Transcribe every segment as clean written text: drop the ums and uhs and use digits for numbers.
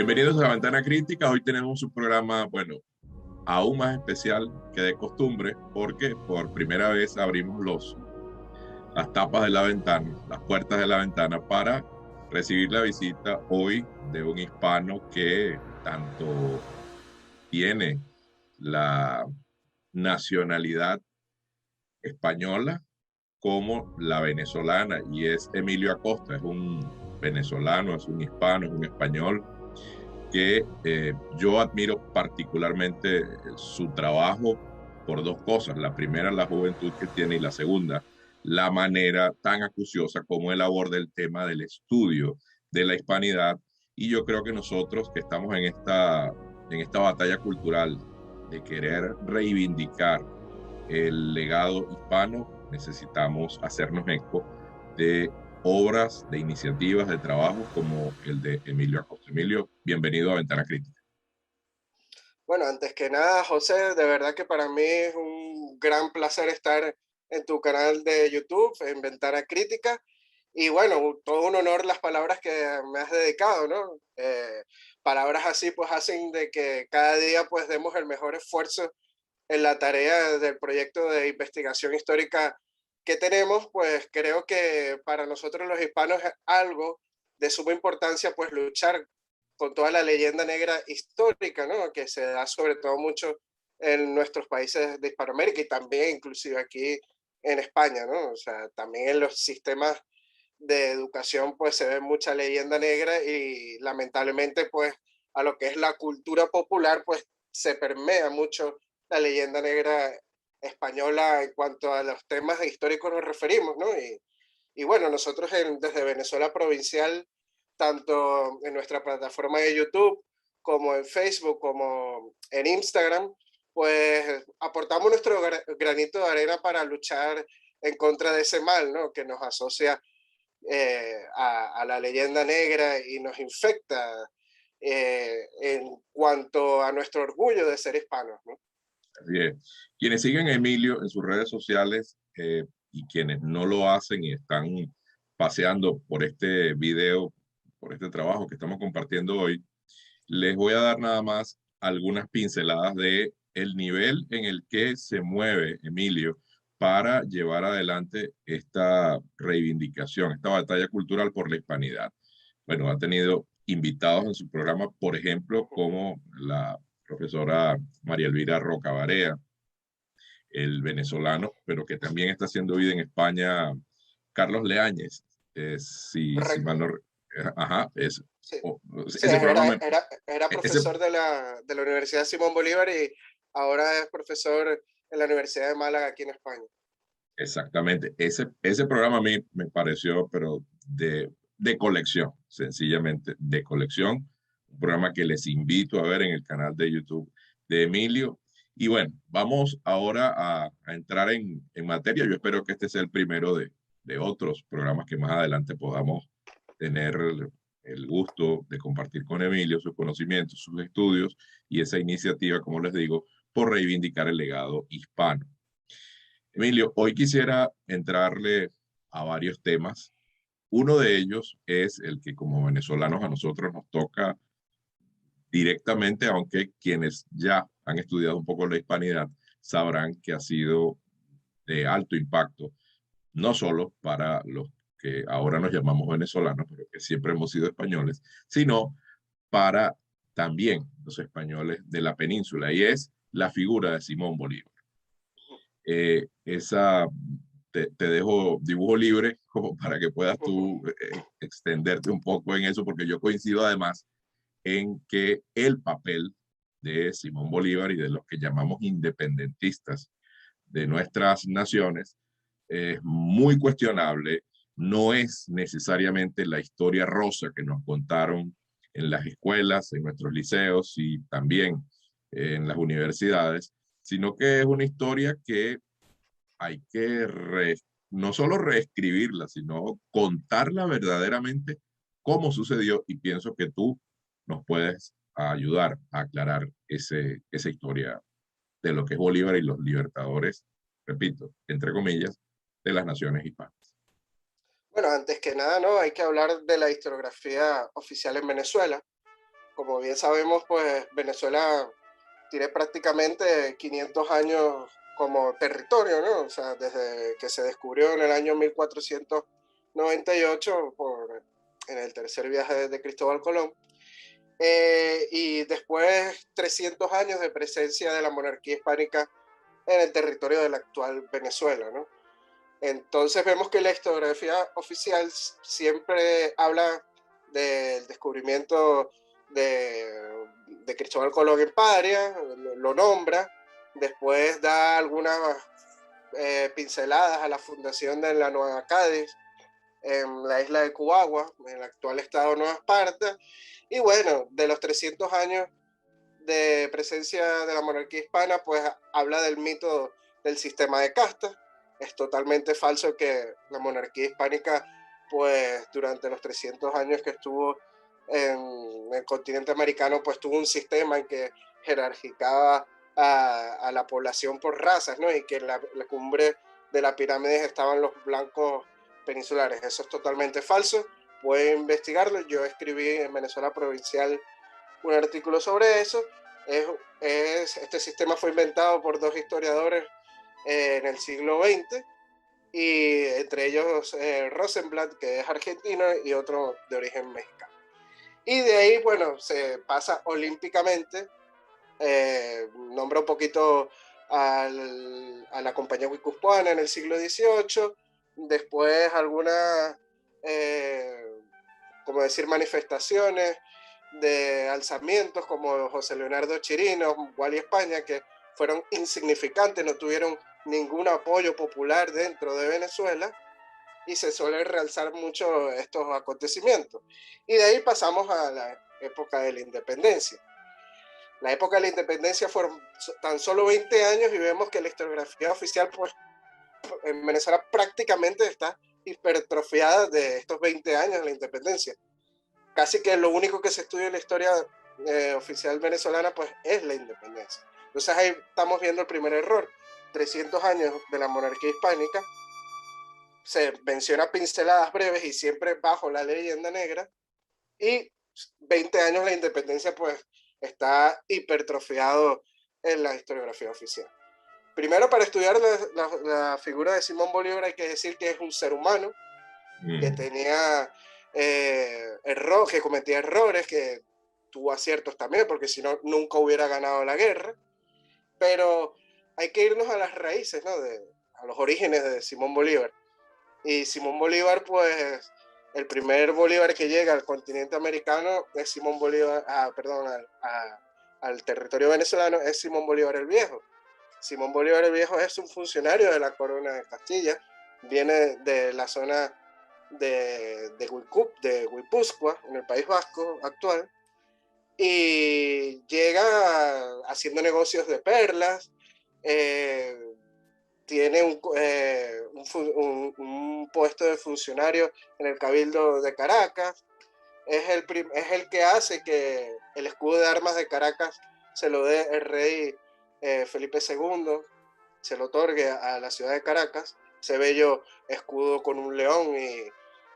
Bienvenidos a La Ventana Crítica. Hoy tenemos un programa, bueno, aún más especial que de costumbre, porque por primera vez abrimos las tapas de la ventana, las puertas de la ventana, para recibir la visita hoy de un hispano que tanto tiene la nacionalidad española como la venezolana, y es Emilio Acosta. Es un venezolano, es un hispano, es un español que yo admiro particularmente su trabajo por dos cosas. La primera, la juventud que tiene, y la segunda, la manera tan acuciosa como él aborda el tema del estudio de la hispanidad. Y yo creo que nosotros que estamos en esta batalla cultural de querer reivindicar el legado hispano, necesitamos hacernos eco de obras, de iniciativas, de trabajos como el de Emilio Acosta. Emilio, bienvenido a Ventana Crítica. Bueno, antes que nada, José, de verdad que para mí es un gran placer estar en tu canal de YouTube, en Ventana Crítica. Y bueno, todo un honor las palabras que me has dedicado, ¿no? Palabras así pues hacen de que cada día pues demos el mejor esfuerzo en la tarea del proyecto de investigación histórica que tenemos. Pues creo que para nosotros los hispanos es algo de suma importancia pues luchar con toda la leyenda negra histórica, ¿no? Que se da sobre todo mucho en nuestros países de Hispanoamérica y también inclusive aquí en España, ¿no? O sea, también en los sistemas de educación pues se ve mucha leyenda negra y lamentablemente pues a lo que es la cultura popular pues se permea mucho la leyenda negra española en cuanto a los temas históricos nos referimos, ¿no? Y bueno, nosotros desde Venezuela Provincial, tanto en nuestra plataforma de YouTube como en Facebook, como en Instagram, pues aportamos nuestro granito de arena para luchar en contra de ese mal, ¿no? Que nos asocia a la leyenda negra y nos infecta en cuanto a nuestro orgullo de ser hispanos, ¿no? Así es. Quienes siguen a Emilio en sus redes sociales y quienes no lo hacen y están paseando por este video, por este trabajo que estamos compartiendo hoy, les voy a dar nada más algunas pinceladas de el nivel en el que se mueve Emilio para llevar adelante esta reivindicación, esta batalla cultural por la hispanidad. Bueno, ha tenido invitados en su programa, por ejemplo, como la profesora María Elvira Roca Barea, el venezolano, pero que también está haciendo vida en España, Carlos Leáñez. Si mal Correcto. no, ajá, eso. Sí, sí, Ese programa era ese, profesor de la Universidad Simón Bolívar y ahora es profesor en la Universidad de Málaga aquí en España. exactamente, ese programa a mí me pareció, pero de colección, sencillamente de colección, un programa que les invito a ver en el canal de YouTube de Emilio. Y bueno, vamos ahora a entrar en materia. Yo espero que este sea el primero de otros programas que más adelante podamos tener el gusto de compartir con Emilio sus conocimientos, sus estudios y esa iniciativa, como les digo, por reivindicar el legado hispano. Emilio, hoy quisiera entrarle a varios temas. Uno de ellos es el que como venezolanos a nosotros nos toca directamente, aunque quienes ya han estudiado un poco la hispanidad sabrán que ha sido de alto impacto, no solo para los que ahora nos llamamos venezolanos, pero que siempre hemos sido españoles, sino para también los españoles de la península, y es la figura de Simón Bolívar. Esa te dejo dibujo libre como para que puedas tú extenderte un poco en eso, porque yo coincido además en que el papel de Simón Bolívar y de los que llamamos independentistas de nuestras naciones es muy cuestionable. No es necesariamente la historia rosa que nos contaron en las escuelas, en nuestros liceos y también en las universidades, sino que es una historia que hay que no solo reescribirla, sino contarla verdaderamente cómo sucedió, y pienso que tú nos puedes ayudar a aclarar esa historia de lo que es Bolívar y los libertadores, repito, entre comillas, de las naciones hispanas. Bueno, antes que nada, ¿no? Hay que hablar de la historiografía oficial en Venezuela. como bien sabemos, pues Venezuela tiene prácticamente 500 años como territorio, ¿no? O sea, desde que se descubrió en el año 1498 en el tercer viaje de Cristóbal Colón. Y después 300 años de presencia de la monarquía hispánica en el territorio de la actual Venezuela, ¿no? Entonces vemos que la historiografía oficial siempre habla del descubrimiento de Cristóbal Colón en Patria, lo nombra, después da algunas pinceladas a la fundación de la Nueva Cádiz en la isla de Cubagua, en el actual estado de Nueva Esparta, y bueno, de los 300 años de presencia de la monarquía hispana, pues habla del mito del sistema de castas. Es totalmente falso que la monarquía hispánica, pues durante los 300 años que estuvo en el continente americano, pues tuvo un sistema en que jerarquizaba a la población por razas, ¿no? Y que en la cumbre de la pirámide estaban los blancos peninsulares. Eso es totalmente falso. Pueden investigarlo. Yo escribí en Venezuela Provincial un artículo sobre eso. Este sistema fue inventado por dos historiadores en el siglo XX, y entre ellos Rosenblatt, que es argentino, y otro de origen mexicano. Y de ahí, bueno, se pasa olímpicamente, nombra un poquito a la compañía guipuzcoana en el siglo XVIII, después algunas, como decir, manifestaciones de alzamientos como José Leonardo Chirino, Wally España, que fueron insignificantes, no tuvieron ningún apoyo popular dentro de Venezuela, y se suele realzar mucho estos acontecimientos. Y de ahí pasamos a la época de la independencia. La época de la independencia fueron tan solo 20 años, y vemos que la historiografía oficial, pues, en Venezuela prácticamente está hipertrofiada de estos 20 años de la independencia. Casi que lo único que se estudia en la historia oficial venezolana, pues, es la independencia. Entonces ahí estamos viendo el primer error. 300 años de la monarquía hispánica, se menciona pinceladas breves y siempre bajo la leyenda negra, y 20 años de la independencia, pues, está hipertrofiado en la historiografía oficial. Primero, para estudiar la figura de Simón Bolívar, hay que decir que es un ser humano que tenía que cometía errores, que tuvo aciertos también, porque si no, nunca hubiera ganado la guerra. Pero hay que irnos a las raíces, ¿no? A los orígenes de Simón Bolívar. Y Simón Bolívar, pues, el primer Bolívar que llega al continente americano es Simón Bolívar, al territorio venezolano, es Simón Bolívar el Viejo. Simón Bolívar el Viejo es un funcionario de la corona de Castilla, viene de la zona de Guipúzcoa, en el País Vasco actual, y llega haciendo negocios de perlas, tiene un puesto de funcionario en el Cabildo de Caracas, es el que hace que el escudo de armas de Caracas se lo dé el rey Felipe II, se lo otorgue a la ciudad de Caracas, ese bello escudo con un león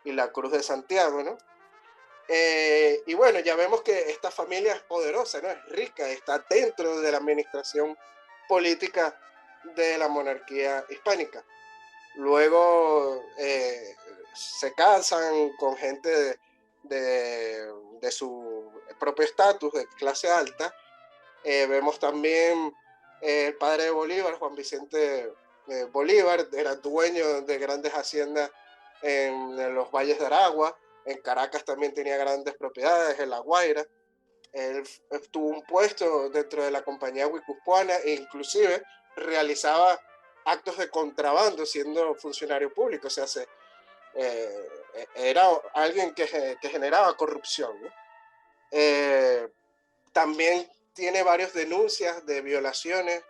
y la cruz de Santiago, ¿no? Y bueno, ya vemos que esta familia es poderosa, ¿no? Es rica, está dentro de la administración política de la monarquía hispánica. Luego se casan con gente de su propio estatus, de clase alta. Vemos también el padre de Bolívar, Juan Vicente Bolívar, era dueño de grandes haciendas en los valles de Aragua. En Caracas también tenía grandes propiedades, en La Guaira. Él tuvo un puesto dentro de la compañía guipuzcoana, e inclusive realizaba actos de contrabando siendo funcionario público. O sea, era alguien que generaba corrupción, ¿no? También tiene varias denuncias de violaciones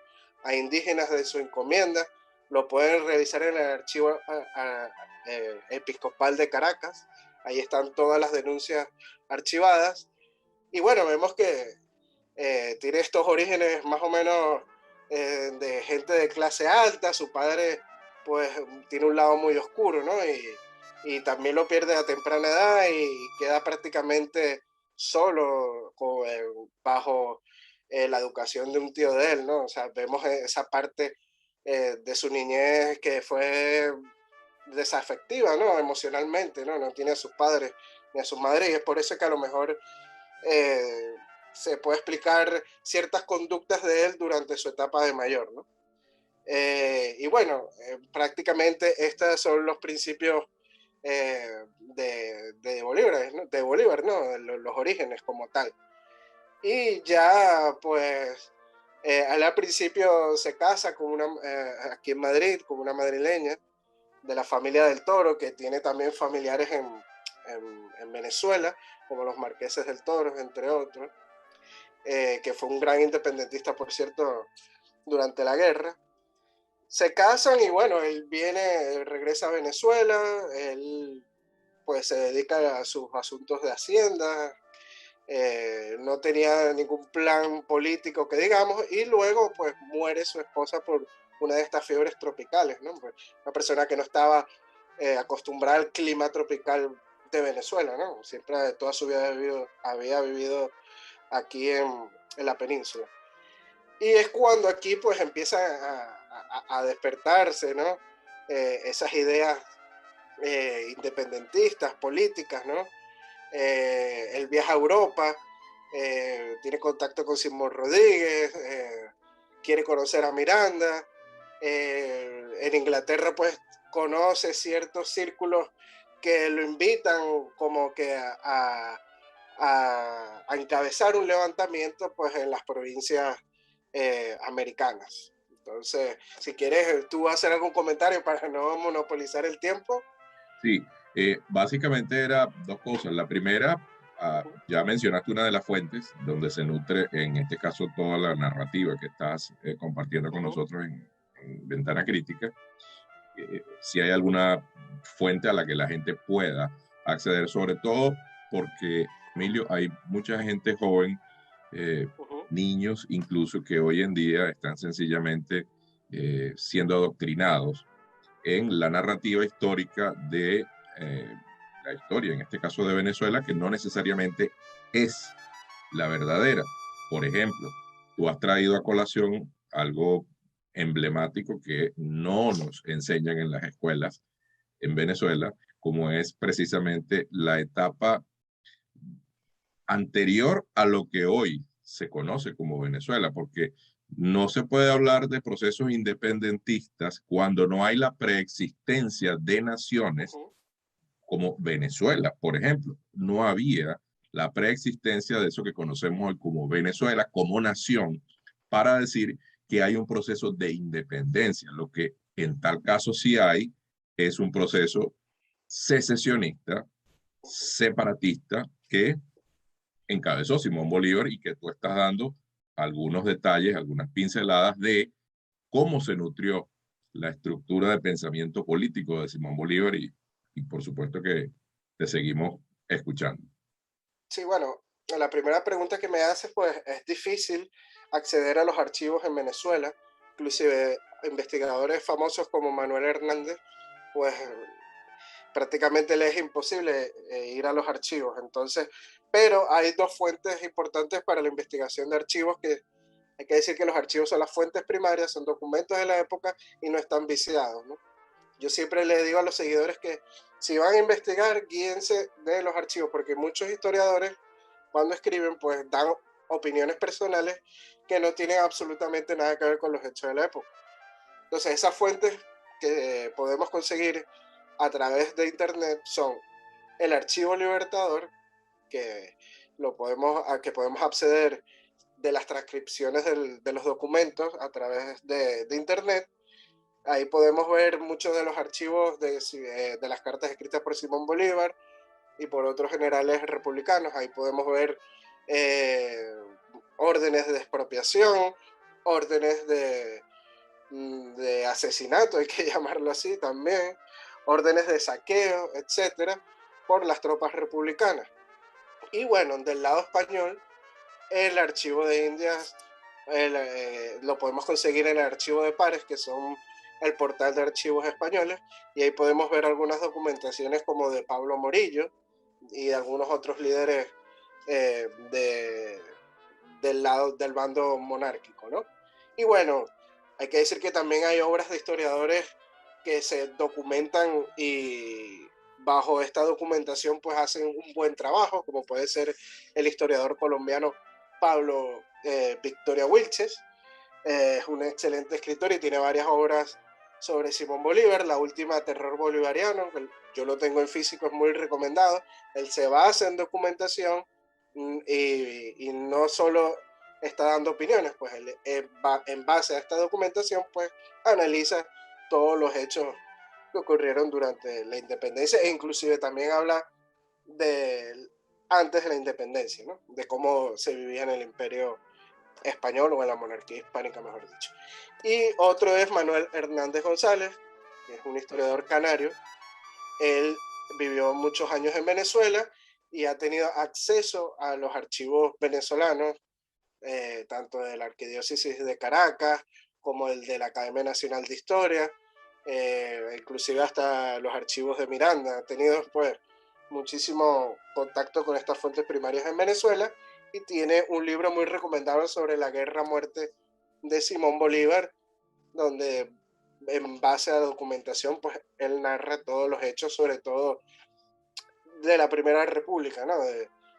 a indígenas de su encomienda. Lo pueden revisar en el archivo episcopal de Caracas. Ahí están todas las denuncias archivadas. Y bueno, vemos que tiene estos orígenes más o menos de gente de clase alta. Su padre, pues, tiene un lado muy oscuro, ¿no? Y también lo pierde a temprana edad y queda prácticamente solo bajo la educación de un tío de él, ¿no? O sea, vemos esa parte de su niñez que fue desafectiva, ¿no? Emocionalmente, ¿no? No tiene a sus padres ni a sus madres y es por eso que a lo mejor eh, se puede explicar ciertas conductas de él durante su etapa de mayor, ¿no? Y bueno, prácticamente estos son los principios de Bolívar, ¿no? De Bolívar, ¿no? Los orígenes como tal. Y ya, pues, él al principio se casa con aquí en Madrid, con una madrileña de la familia del Toro, que tiene también familiares en Venezuela, como los Marqueses del Toro, entre otros, que fue un gran independentista, por cierto, durante la guerra. Se casan y bueno, él regresa a Venezuela, él pues se dedica a sus asuntos de hacienda, no tenía ningún plan político que digamos, y luego pues muere su esposa por una de estas fiebres tropicales, ¿no? Pues, una persona que no estaba acostumbrada al clima tropical de Venezuela, ¿no? Siempre toda su vida había vivido aquí en la península. Y es cuando aquí pues empiezan a despertarse, ¿no? Esas ideas independentistas, políticas, ¿no? Él viaja a Europa, tiene contacto con Simón Rodríguez, quiere conocer a Miranda. En Inglaterra pues conoce ciertos círculos que lo invitan como que a encabezar un levantamiento pues en las provincias americanas. Entonces, si quieres tú hacer algún comentario para no monopolizar el tiempo. Sí, básicamente era dos cosas. La primera, ya mencionaste una de las fuentes donde se nutre, en este caso, toda la narrativa que estás compartiendo con nosotros en Ventana Crítica. Si hay alguna fuente a la que la gente pueda acceder, sobre todo porque, Emilio, hay mucha gente joven, niños incluso, que hoy en día están sencillamente siendo adoctrinados en la narrativa histórica de la historia, en este caso de Venezuela, que no necesariamente es la verdadera. Por ejemplo, tú has traído a colación algo emblemático que no nos enseñan en las escuelas en Venezuela, como es precisamente la etapa anterior a lo que hoy se conoce como Venezuela, porque no se puede hablar de procesos independentistas cuando no hay la preexistencia de naciones como Venezuela, por ejemplo. No había la preexistencia de eso que conocemos hoy como Venezuela, como nación, para decir que hay un proceso de independencia. Lo que en tal caso sí hay es un proceso secesionista, separatista, que encabezó Simón Bolívar y que tú estás dando algunos detalles, algunas pinceladas de cómo se nutrió la estructura de pensamiento político de Simón Bolívar y por supuesto que te seguimos escuchando. Sí, bueno, la primera pregunta que me haces, pues es difícil acceder a los archivos en Venezuela, inclusive investigadores famosos como Manuel Hernández, pues prácticamente le es imposible ir a los archivos. Entonces, pero hay dos fuentes importantes para la investigación de archivos que hay que decir que los archivos son las fuentes primarias, son documentos de la época y no están viciados, ¿no? Yo siempre le digo a los seguidores que si van a investigar, guíense de los archivos, porque muchos historiadores cuando escriben pues dan opiniones personales que no tienen absolutamente nada que ver con los hechos de la época. Entonces esas fuentes que podemos conseguir a través de internet son el Archivo Libertador, que que podemos acceder de las transcripciones de los documentos a través de internet. Ahí podemos ver muchos de los archivos de las cartas escritas por Simón Bolívar y por otros generales republicanos. Ahí podemos ver eh, órdenes de expropiación, órdenes de asesinato, hay que llamarlo así también, órdenes de saqueo, etcétera, por las tropas republicanas. Y bueno, del lado español, el archivo de Indias lo podemos conseguir en el archivo de Pares, que son el portal de archivos españoles, y ahí podemos ver algunas documentaciones como de Pablo Morillo y de algunos otros líderes de, del lado del bando monárquico, ¿no? Y bueno, hay que decir que también hay obras de historiadores que se documentan y bajo esta documentación pues hacen un buen trabajo, como puede ser el historiador colombiano Pablo Victoria Wilches. Es un excelente escritor y tiene varias obras sobre Simón Bolívar, la última Terror Bolivariano, que yo lo tengo en físico, es muy recomendado. Él se basa en documentación y no solo está dando opiniones, pues él en base a esta documentación pues analiza todos los hechos que ocurrieron durante la independencia e inclusive también habla de antes de la independencia, ¿no? De cómo se vivía en el imperio español o en la monarquía hispánica, mejor dicho. Y otro es Manuel Hernández González, que es un historiador canario. Él vivió muchos años en Venezuela y ha tenido acceso a los archivos venezolanos, tanto de la Arquidiócesis de Caracas como el de la Academia Nacional de Historia, inclusive hasta los archivos de Miranda. Ha tenido pues muchísimo contacto con estas fuentes primarias en Venezuela y tiene un libro muy recomendable sobre la guerra-muerte de Simón Bolívar, donde en base a documentación pues él narra todos los hechos, sobre todo de la Primera República, ¿no?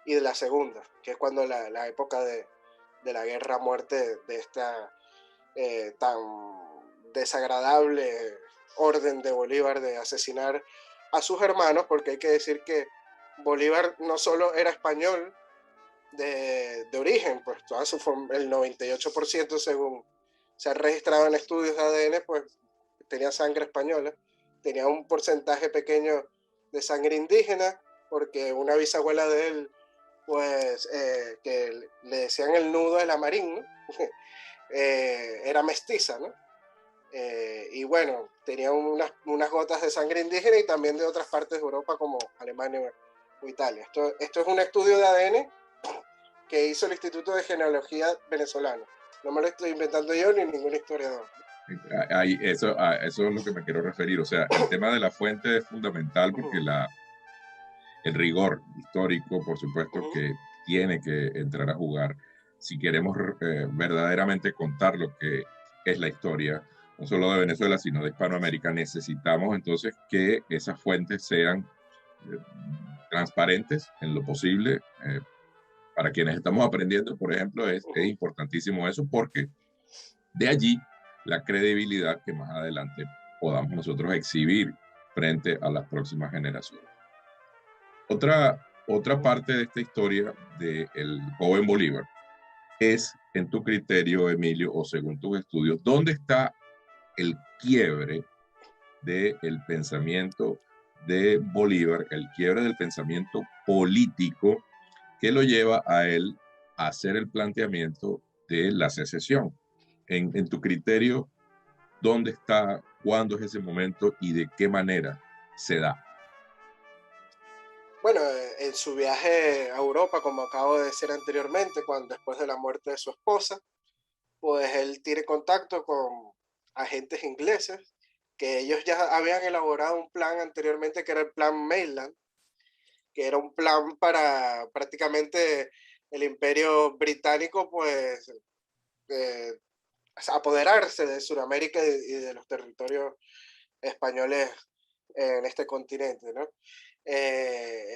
Y de la Segunda, que es cuando la época de la guerra-muerte de esta tan desagradable orden de Bolívar de asesinar a sus hermanos, porque hay que decir que Bolívar no solo era español de origen, pues toda el 98% según se ha registrado en estudios de ADN, pues tenía sangre española, tenía un porcentaje pequeño de sangre indígena, porque una bisabuela de él, pues, que le decían el nudo de la marín, ¿no? Era mestiza, ¿no? Y bueno, tenía unas gotas de sangre indígena y también de otras partes de Europa como Alemania o Italia. Esto es un estudio de ADN que hizo el Instituto de Genealogía venezolano. No me lo estoy inventando yo ni ningún historiador. Eso es lo que me quiero referir. O sea, el tema de la fuente es fundamental porque el rigor histórico, por supuesto, que tiene que entrar a jugar. Si queremos verdaderamente contar lo que es la historia, no solo de Venezuela, sino de Hispanoamérica, necesitamos entonces que esas fuentes sean transparentes en lo posible. Para quienes estamos aprendiendo, por ejemplo, es importantísimo eso porque de allí la credibilidad que más adelante podamos nosotros exhibir frente a las próximas generaciones. Otra parte de esta historia del joven Bolívar es, en tu criterio, Emilio, o según tus estudios, ¿dónde está el quiebre del pensamiento de Bolívar, el quiebre del pensamiento político que lo lleva a él a hacer el planteamiento de la secesión? En tu criterio, ¿dónde está, cuándo es ese momento y de qué manera se da? Bueno, en su viaje a Europa, como acabo de decir anteriormente, después de la muerte de su esposa, pues él tiene contacto con agentes ingleses, que ellos ya habían elaborado un plan anteriormente que era el plan Mainland, que era un plan para prácticamente el imperio británico, pues, eh, apoderarse de Sudamérica y de los territorios españoles en este continente, ¿no?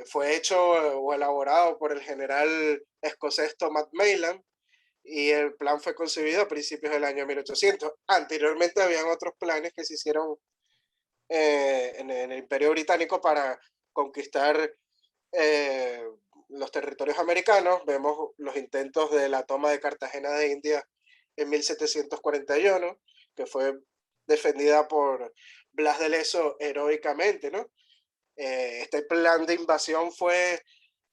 Fue hecho o elaborado por el general escocés Thomas Mainland y el plan fue concebido a principios del año 1800. Anteriormente habían otros planes que se hicieron en el Imperio Británico para conquistar eh, los territorios americanos. Vemos los intentos de la toma de Cartagena de Indias en 1741, que fue defendida por Blas de Lezo heroicamente, ¿no? Este plan de invasión fue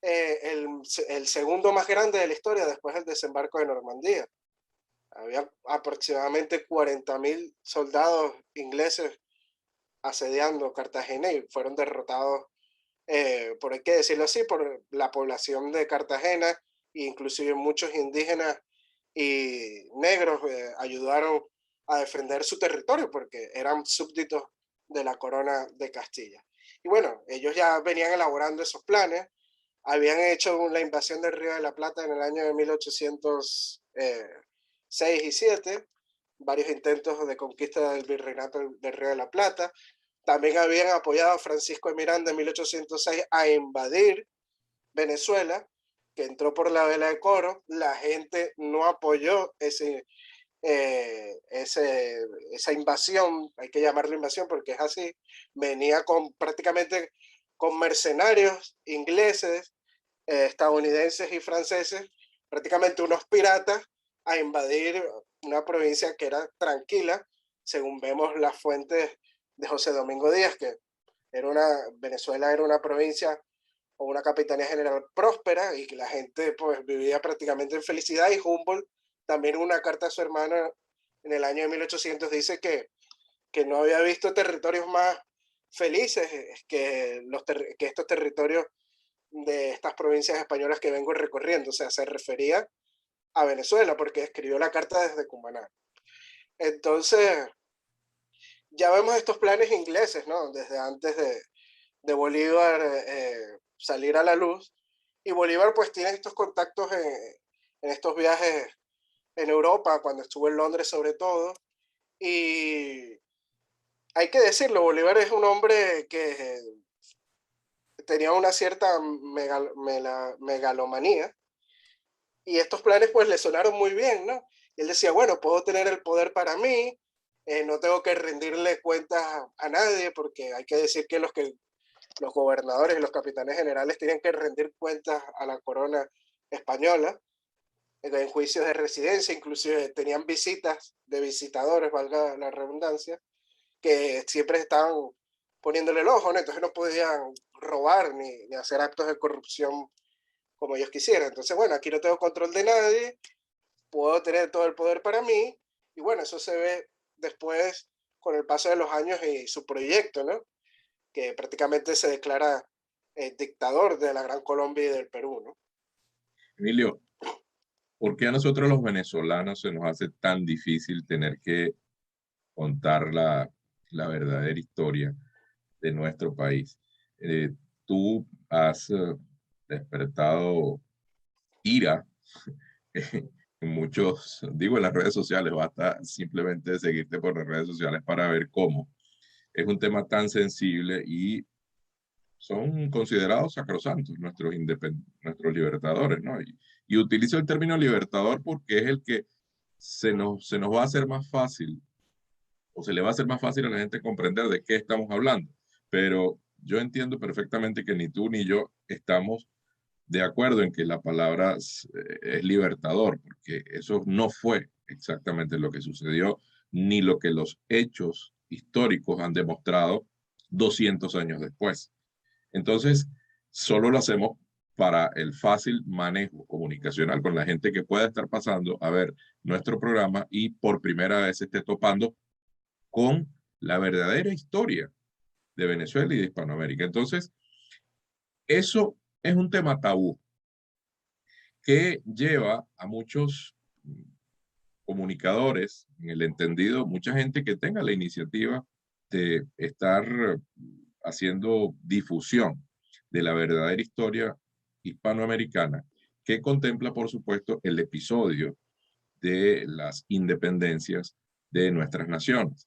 el segundo más grande de la historia después del desembarco de Normandía. Había aproximadamente 40.000 soldados ingleses asediando Cartagena y fueron derrotados, por hay que decirlo así, por la población de Cartagena e inclusive muchos indígenas y negros ayudaron a defender su territorio porque eran súbditos de la corona de Castilla. Y bueno, ellos ya venían elaborando esos planes habían hecho la invasión del Río de la Plata en el año de 1806 y 7, varios intentos de conquista del virreinato del Río de la Plata. También habían apoyado a Francisco de Miranda en 1806 a invadir Venezuela, que entró por la vela de Coro. La gente no apoyó esa invasión, hay que llamarlo invasión porque es así. Venía prácticamente con mercenarios ingleses, estadounidenses y franceses, prácticamente unos piratas, a invadir una provincia que era tranquila, según vemos las fuentes de José Domingo Díaz, que Venezuela era una provincia o una capitanía general próspera y que la gente pues vivía prácticamente en felicidad. Y Humboldt también en una carta a su hermana en el año de 1800 dice que no había visto territorios más felices que estos territorios de estas provincias españolas que vengo recorriendo. O sea, se refería a Venezuela porque escribió la carta desde Cumaná. Entonces, ya vemos estos planes ingleses, ¿no? Desde antes de Bolívar salir a la luz. Y Bolívar pues tiene estos contactos en estos viajes en Europa, cuando estuvo en Londres sobre todo. Y hay que decirlo, Bolívar es un hombre que tenía una cierta megalomanía, y estos planes pues le sonaron muy bien, ¿no? Y él decía, bueno, puedo tener el poder para mí, no tengo que rendirle cuentas a nadie, porque hay que decir que los gobernadores y los capitanes generales tienen que rendir cuentas a la corona española en juicios de residencia. Inclusive tenían visitas de visitadores, valga la redundancia, que siempre estaban poniéndole el ojo, ¿no? Entonces no podían robar ni hacer actos de corrupción como ellos quisieran. Entonces, bueno, aquí no tengo control de nadie, puedo tener todo el poder para mí, y bueno, eso se ve después con el paso de los años y su proyecto, ¿no? Que prácticamente se declara dictador de la Gran Colombia y del Perú, ¿no? Emilio, ¿por qué a nosotros los venezolanos se nos hace tan difícil tener que contar la verdadera historia de nuestro país? Tú has despertado ira en muchos, digo en las redes sociales, basta simplemente seguirte por las redes sociales para ver cómo es un tema tan sensible y son considerados sacrosantos nuestros libertadores, ¿no? Y utilizo el término libertador porque es el que se nos va a hacer más fácil, o se le va a hacer más fácil a la gente comprender de qué estamos hablando. Pero yo entiendo perfectamente que ni tú ni yo estamos de acuerdo en que la palabra es libertador, porque eso no fue exactamente lo que sucedió, ni lo que los hechos históricos han demostrado 200 años después. Entonces, solo lo hacemos para el fácil manejo comunicacional con la gente que pueda estar pasando a ver nuestro programa y por primera vez esté topando con la verdadera historia de Venezuela y de Hispanoamérica. Entonces, eso es un tema tabú que lleva a muchos comunicadores, en el entendido, mucha gente que tenga la iniciativa de estar haciendo difusión de la verdadera historia hispanoamericana, que contempla, por supuesto, el episodio de las independencias de nuestras naciones.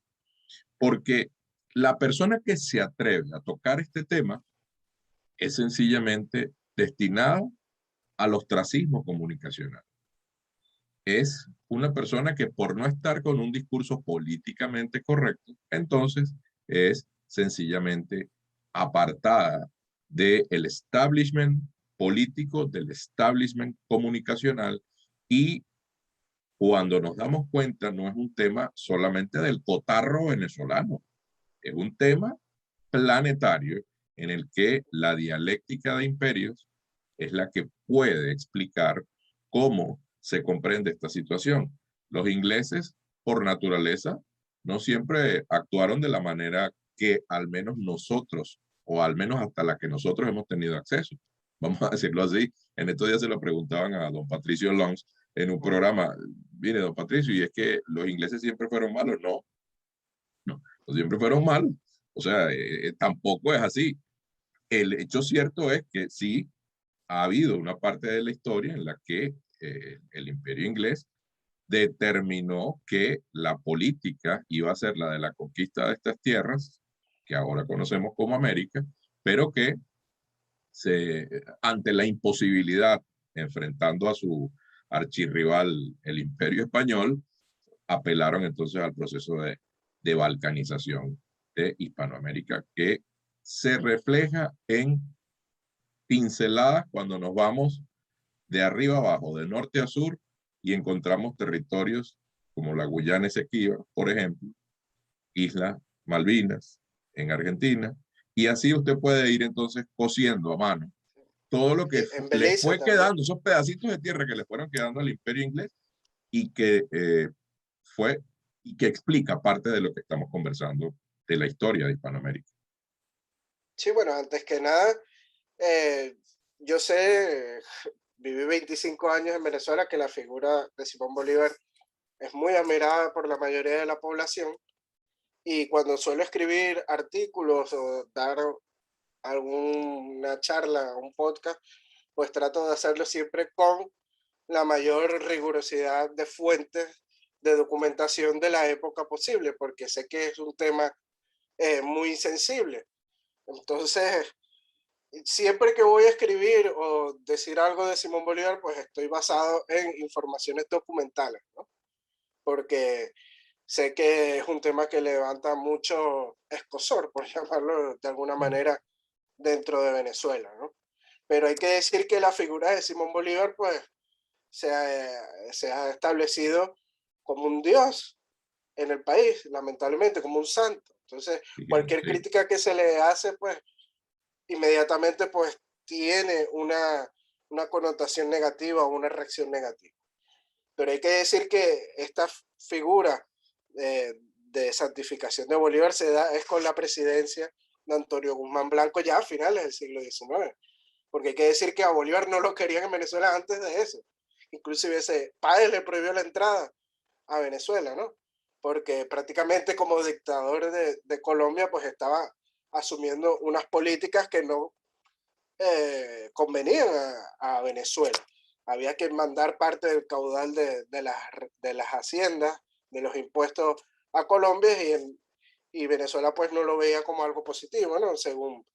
Porque la persona que se atreve a tocar este tema es sencillamente destinada al ostracismo comunicacional. Es una persona que por no estar con un discurso políticamente correcto, entonces es sencillamente apartada del establishment político, del establishment comunicacional, y cuando nos damos cuenta no es un tema solamente del cotarro venezolano, es un tema planetario en el que la dialéctica de imperios es la que puede explicar cómo se comprende esta situación. Los ingleses, por naturaleza, no siempre actuaron de la manera que al menos nosotros, o al menos hasta la que nosotros hemos tenido acceso. Vamos a decirlo así. En estos días se lo preguntaban a don Patricio Longs en un programa. Mire, don Patricio, ¿y es que los ingleses siempre fueron malos? No, no, siempre fueron malos. O sea, tampoco es así. El hecho cierto es que sí, ha habido una parte de la historia en la que el imperio inglés determinó que la política iba a ser la de la conquista de estas tierras, que ahora conocemos como América, pero que ante la imposibilidad, enfrentando a su archirrival, el imperio español, apelaron entonces al proceso de balcanización de Hispanoamérica, que se refleja en pinceladas cuando nos vamos de arriba abajo, de norte a sur, y encontramos territorios como la Guyana Esequiba, por ejemplo, Isla Malvinas en Argentina, y así usted puede ir entonces cosiendo a mano todo lo que En le Belice fue también. quedando, esos pedacitos de tierra que le fueron quedando al imperio inglés y que fue y que explica parte de lo que estamos conversando de la historia de Hispanoamérica. Sí, bueno, antes que nada, eh, yo sé, viví 25 años en Venezuela, que la figura de Simón Bolívar es muy admirada por la mayoría de la población, y cuando suelo escribir artículos o dar alguna charla, un podcast, pues trato de hacerlo siempre con la mayor rigurosidad de fuentes de documentación de la época posible, porque sé que es un tema muy sensible. Entonces, siempre que voy a escribir o decir algo de Simón Bolívar, pues estoy basado en informaciones documentales, ¿no? Porque sé que es un tema que levanta mucho escosor, por llamarlo de alguna manera, dentro de Venezuela, ¿no? Pero hay que decir que la figura de Simón Bolívar, pues, se ha establecido como un dios en el país, lamentablemente, como un santo. Entonces, cualquier Sí, crítica que se le hace, pues, inmediatamente, pues, tiene una connotación negativa o una reacción negativa. Pero hay que decir que esta figura de santificación de Bolívar se da es con la presidencia de Antonio Guzmán Blanco ya a finales del siglo XIX. Porque hay que decir que a Bolívar no lo querían en Venezuela antes de eso. Inclusive ese padre le prohibió la entrada a Venezuela, ¿no? Porque prácticamente como dictador de Colombia, pues estaba asumiendo unas políticas que no convenían a Venezuela. Había que mandar parte del caudal de las haciendas, de los impuestos a Colombia, y Venezuela pues no lo veía como algo positivo, ¿no? Según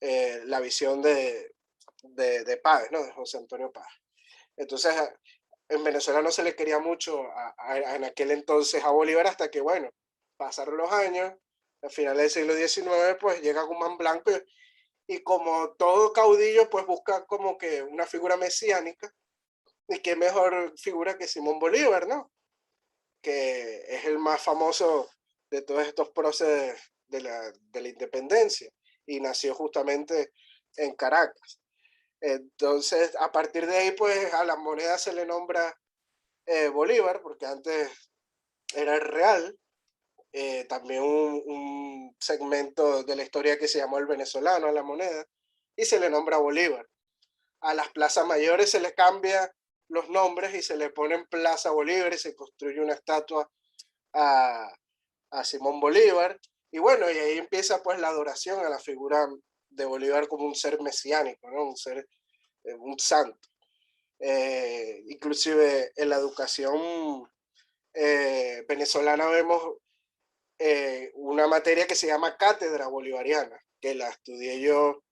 la visión de Páez, ¿no? De José Antonio Páez. Entonces, en Venezuela no se le quería mucho en aquel entonces a Bolívar hasta que, bueno, pasaron los años, al final del siglo XIX, pues llega Guzmán Blanco y como todo caudillo, pues busca como que una figura mesiánica, y qué mejor figura que Simón Bolívar, ¿no? Que es el más famoso de todos estos próceres de la independencia, y nació justamente en Caracas. Entonces, a partir de ahí, pues a la moneda se le nombra Bolívar, porque antes era el real. También un segmento de la historia que se llamó el venezolano a la moneda, y se le nombra Bolívar. A las plazas mayores se le cambia los nombres y se le ponen Plaza Bolívar y se construye una estatua a, a Simón Bolívar. Y bueno, y ahí empieza pues la adoración a la figura de Bolívar como un ser mesiánico, ¿no? Un ser, un santo. Inclusive en la educación venezolana vemos una materia que se llama Cátedra Bolivariana, que la estudié yo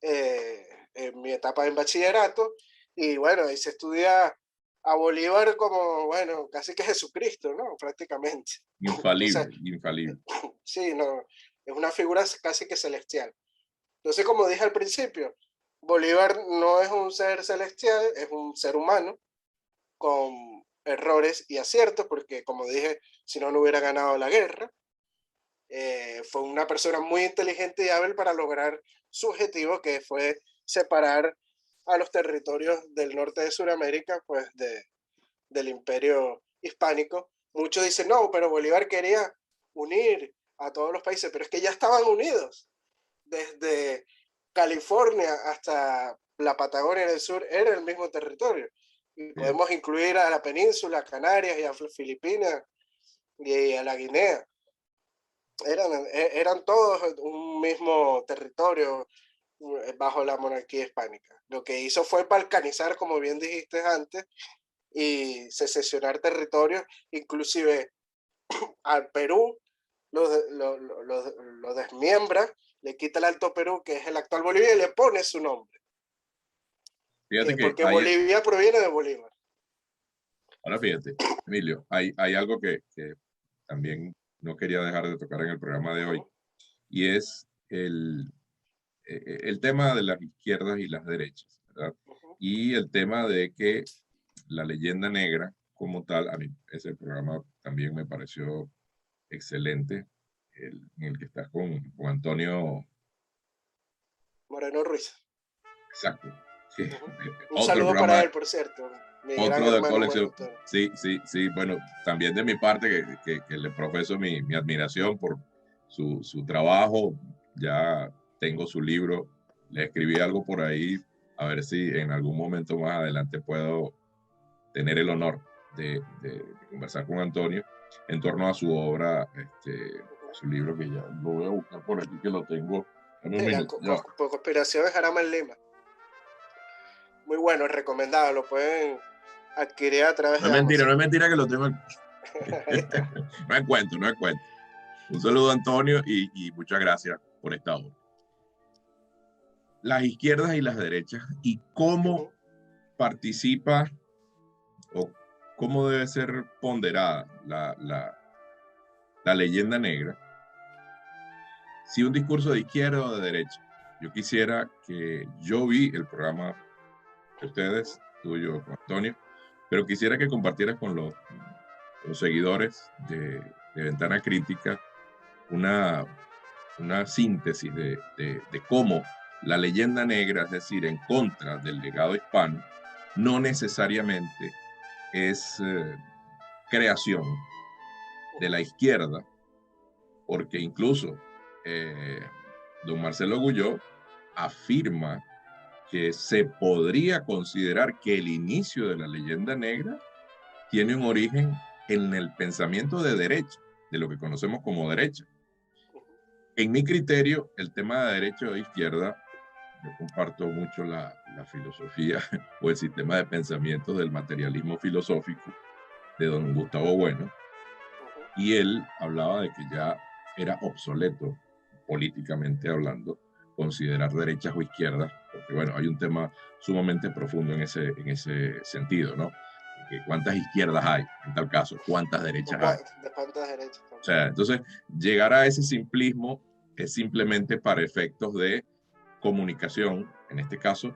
en mi etapa en bachillerato, y bueno, ahí se estudia a Bolívar como, bueno, casi que Jesucristo, ¿no? Prácticamente. Entonces, infalible, infalible. sí, no, es una figura casi que celestial. Entonces, como dije al principio, Bolívar no es un ser celestial, es un ser humano con errores y aciertos, porque como dije, si no, no hubiera ganado la guerra. Fue una persona muy inteligente y hábil para lograr su objetivo, que fue separar a los territorios del norte de Sudamérica, pues del imperio hispánico. Muchos dicen, no, pero Bolívar quería unir a todos los países, pero es que ya estaban unidos. Desde California hasta la Patagonia del sur era el mismo territorio. Y Bien. podemos incluir a la península, a Canarias y a Filipinas y a la Guinea. Eran todos un mismo territorio. bajo la monarquía hispánica. Lo que hizo fue balcanizar, como bien dijiste antes, y secesionar territorios, inclusive al Perú lo desmiembra, le quita el Alto Perú, que es el actual Bolivia, y le pone su nombre. Fíjate que Porque Bolivia proviene de Bolívar. ahora fíjate, Emilio, hay algo que también no quería dejar de tocar en el programa de hoy, y es el tema de las izquierdas y las derechas, ¿verdad? Y el tema de que la leyenda negra como tal, a mí ese programa también me pareció excelente, en el que estás con Antonio. Moreno Ruiz. Exacto. Sí. Un Otro saludo para programa, él, por cierto. Mi gran otro de hermano Moreno colección. Antonio. Sí, sí, sí. Bueno, también de mi parte que le profeso mi admiración por su trabajo. Ya tengo su libro. Le escribí algo por ahí. A ver si en algún momento más adelante puedo tener el honor de conversar con Antonio en torno a su obra, su libro, que ya lo voy a buscar por aquí, que lo tengo. En un Sí, la minuto, ya. conspiración de Jarama en Lima. Muy bueno, recomendado. Lo pueden adquirir a través No es de mentira, no Amazon. es mentira que lo tengo aquí. Ahí está. No es cuento, no es cuento. Un saludo, Antonio, y muchas gracias por esta obra. Las izquierdas y las derechas, y cómo participa o cómo debe ser ponderada la leyenda negra. Si un discurso de izquierda o de derecha. Yo quisiera que yo vi el programa de ustedes, tuyo con Antonio, pero quisiera que compartieras con los seguidores de Ventana Crítica una síntesis de cómo la leyenda negra, es decir, en contra del legado hispano, no necesariamente es creación de la izquierda, porque incluso don Marcelo Guyot afirma que se podría considerar que el inicio de la leyenda negra tiene un origen en el pensamiento de derecha, de lo que conocemos como derecha. En mi criterio, el tema de derecha o de izquierda, yo comparto mucho la filosofía o el sistema de pensamiento del materialismo filosófico de don Gustavo Bueno, y él hablaba de que ya era obsoleto, políticamente hablando, considerar derechas o izquierdas, porque bueno, hay un tema sumamente profundo en ese sentido, ¿no? ¿Cuántas izquierdas hay? En tal caso, ¿cuántas derechas hay? De cuántas derechas. O sea, entonces, llegar a ese simplismo es simplemente para efectos de comunicación, en este caso,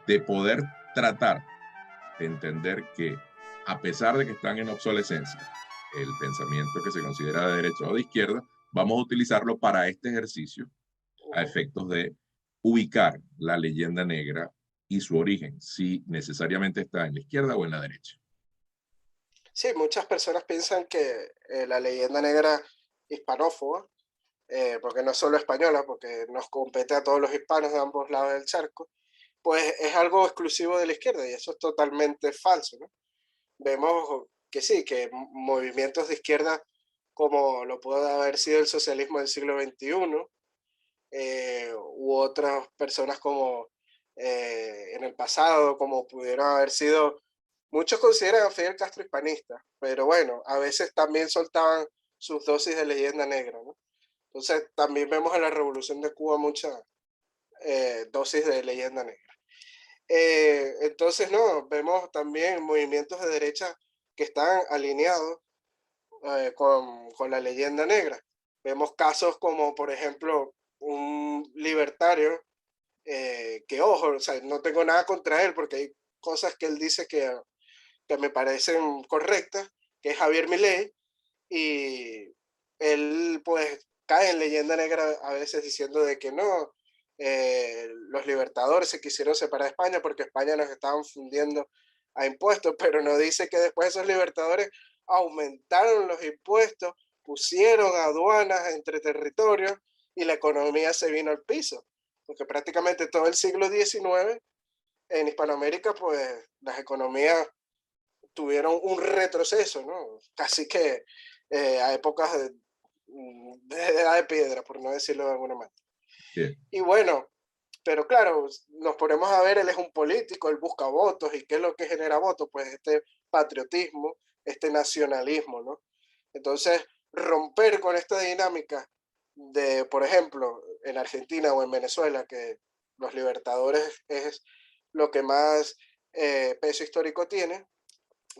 de poder tratar de entender que, a pesar de que están en obsolescencia, el pensamiento que se considera de derecha o de izquierda, vamos a utilizarlo para este ejercicio a efectos de ubicar la leyenda negra y su origen, si necesariamente está en la izquierda o en la derecha. Sí, muchas personas piensan que la leyenda negra hispanófoba, porque no es solo española, porque nos compete a todos los hispanos de ambos lados del charco, pues es algo exclusivo de la izquierda y eso es totalmente falso, ¿no? Vemos que sí, que movimientos de izquierda como lo pudo haber sido el socialismo del siglo XXI, u otras personas como en el pasado, como pudieron haber sido, muchos consideran a Fidel Castro hispanista, pero bueno, a veces también soltaban sus dosis de leyenda negra, ¿no? Entonces también vemos en la Revolución de Cuba muchas dosis de leyenda negra. Entonces, no, vemos también movimientos de derecha que están alineados con la leyenda negra. Vemos casos como, por ejemplo, un libertario que, ojo, o sea, no tengo nada contra él porque hay cosas que él dice que me parecen correctas, que es Javier Milei, y él pues cae en leyenda negra a veces diciendo de que no, los libertadores se quisieron separar de España porque España nos estaban fundiendo a impuestos, pero no dice que después esos libertadores aumentaron los impuestos, pusieron aduanas entre territorios y la economía se vino al piso, porque prácticamente todo el siglo XIX en Hispanoamérica pues las economías tuvieron un retroceso, ¿no? Casi que a épocas de edad de piedra, por no decirlo de alguna manera. Bien. Y bueno, Pero claro, nos ponemos a ver, él es un político, él busca votos, ¿y qué es lo que genera votos? Pues este patriotismo, este nacionalismo, ¿no? Entonces, romper con esta dinámica de, por ejemplo, en Argentina o en Venezuela, que los libertadores es lo que más peso histórico tiene,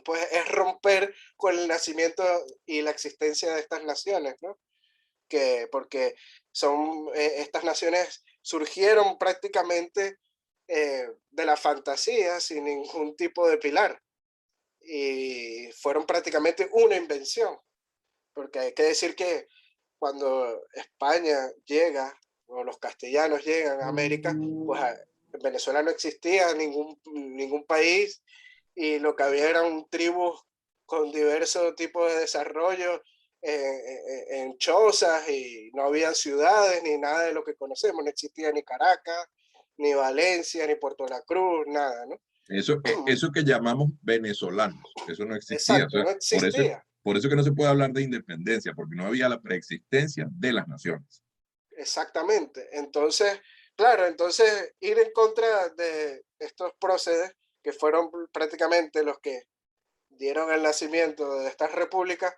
pues es romper con el nacimiento y la existencia de estas naciones, ¿no? Porque son, estas naciones surgieron prácticamente de la fantasía sin ningún tipo de pilar y fueron prácticamente una invención, porque hay que decir que cuando España llega o los castellanos llegan a América, pues en Venezuela no existía ningún país y lo que había eran tribus con diversos tipos de desarrollo en chozas y no había ciudades ni nada de lo que conocemos, no existía ni Caracas, ni Valencia, ni Puerto La Cruz, nada, ¿no? Eso que llamamos venezolanos, eso no existía. O Exacto, sea, no por eso, existía. por eso que no se puede hablar de independencia, porque no había la preexistencia de las naciones. Exactamente. Entonces, claro, entonces ir en contra de estos próceres que fueron prácticamente los que dieron el nacimiento de estas repúblicas,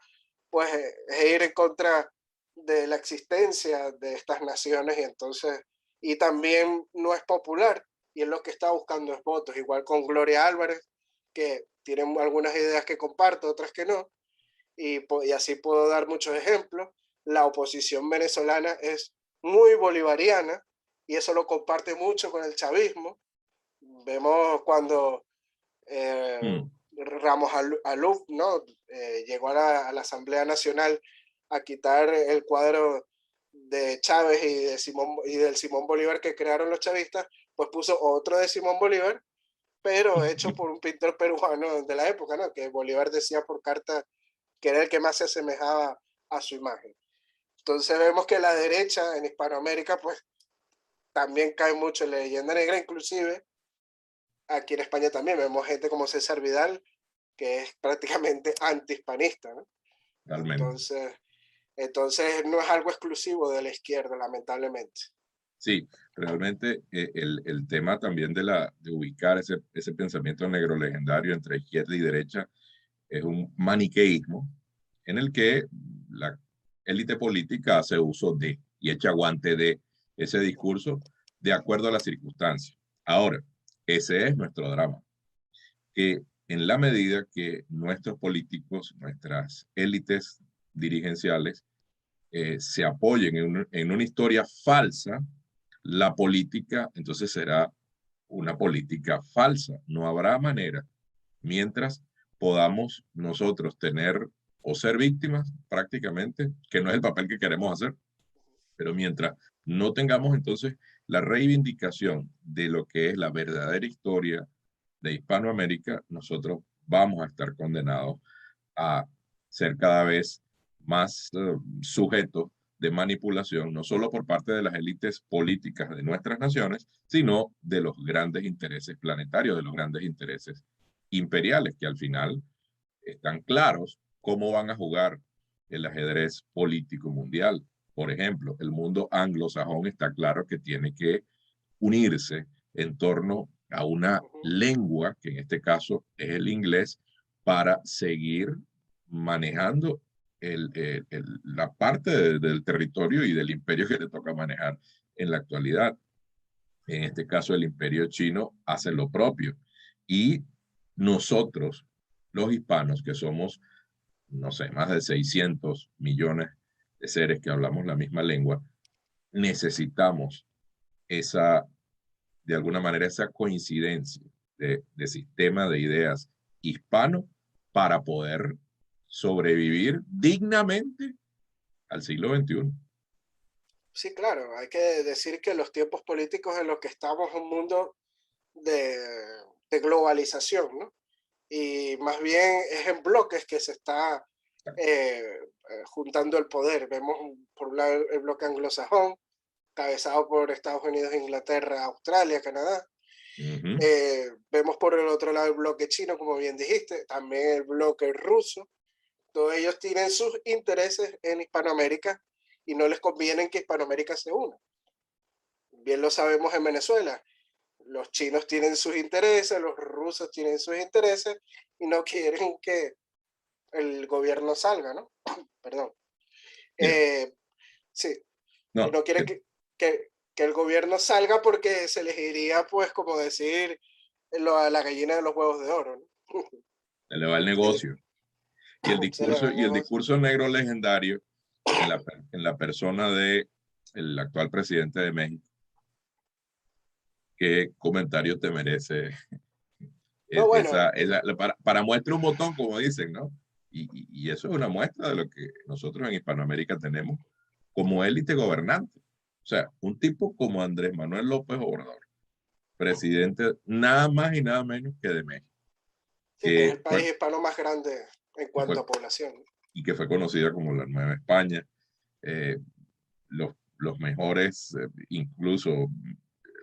pues es ir en contra de la existencia de estas naciones y entonces, y también no es popular y es lo que está buscando es votos, igual con Gloria Álvarez, que tienen algunas ideas que comparto, otras que no, y así puedo dar muchos ejemplos. La oposición venezolana es muy bolivariana y eso lo comparte mucho con el chavismo. Vemos cuando eh, Mm. Ramos Aluf, ¿no? Llegó a la Asamblea Nacional a quitar el cuadro de Chávez y del Simón Bolívar que crearon los chavistas, pues puso otro de Simón Bolívar, pero hecho por un pintor peruano de la época, ¿no? Que Bolívar decía por carta que era el que más se asemejaba a su imagen. Entonces vemos que la derecha en Hispanoamérica pues también cae mucho en la leyenda negra, inclusive aquí en España también vemos gente como César Vidal, que es prácticamente antihispanista, ¿no? Realmente. Entonces, entonces no es algo exclusivo de la izquierda, lamentablemente. Sí, realmente el tema también de ubicar ese pensamiento negro legendario entre izquierda y derecha es un maniqueísmo en el que la élite política hace uso de y echa guante de ese discurso de acuerdo a las circunstancias. Ahora, ese es nuestro drama, que en la medida que nuestros políticos, nuestras élites dirigenciales, se apoyen en una historia falsa, la política entonces será una política falsa. No habrá manera mientras podamos nosotros tener o ser víctimas prácticamente, que no es el papel que queremos hacer, pero mientras no tengamos entonces la reivindicación de lo que es la verdadera historia de Hispanoamérica, nosotros vamos a estar condenados a ser cada vez más sujetos de manipulación, no solo por parte de las élites políticas de nuestras naciones, sino de los grandes intereses planetarios, de los grandes intereses imperiales, que al final están claros cómo van a jugar el ajedrez político mundial. Por ejemplo, el mundo anglosajón está claro que tiene que unirse en torno a una Uh -huh. lengua, que en este caso es el inglés, para seguir manejando la parte del territorio y del imperio que le toca manejar en la actualidad. En este caso, el imperio chino hace lo propio. Y nosotros, los hispanos, que somos, no sé, más de 600 millones de seres que hablamos la misma lengua, necesitamos esa, de alguna manera, esa coincidencia de sistema de ideas hispano para poder sobrevivir dignamente al siglo XXI. Sí, claro, hay que decir que los tiempos políticos en los que estamos es un mundo de, de globalización, ¿no? Y más bien es en bloques que se está juntando el poder. Vemos por un lado el bloque anglosajón, cabezado por Estados Unidos, Inglaterra, Australia, Canadá. Uh -huh. Vemos por el otro lado el bloque chino, como bien dijiste, también el bloque ruso. Todos ellos tienen sus intereses en Hispanoamérica y no les conviene que Hispanoamérica se una. bien lo sabemos en Venezuela, los chinos tienen sus intereses, los rusos tienen sus intereses y no quieren que el gobierno salga, ¿no? Perdón. Mira, Sí, y no, no quieren que el gobierno salga porque se les iría, pues, como decir, a la gallina de los huevos de oro, ¿no? se le va el Se le, negocio. Y el se le va discurso, el y el negocio. discurso negro legendario en la persona de el actual presidente de México, ¿qué comentario te merece No, bueno, para muestra un botón, como dicen, ¿no? Y eso es una muestra de lo que nosotros en Hispanoamérica tenemos como élite gobernante. O sea, un tipo como Andrés Manuel López Obrador, presidente nada más y nada menos que de México, sí, que es que el fue, país hispano más grande en que cuanto fue, a población, ¿no? y que fue conocida como la Nueva España. Eh, los mejores, incluso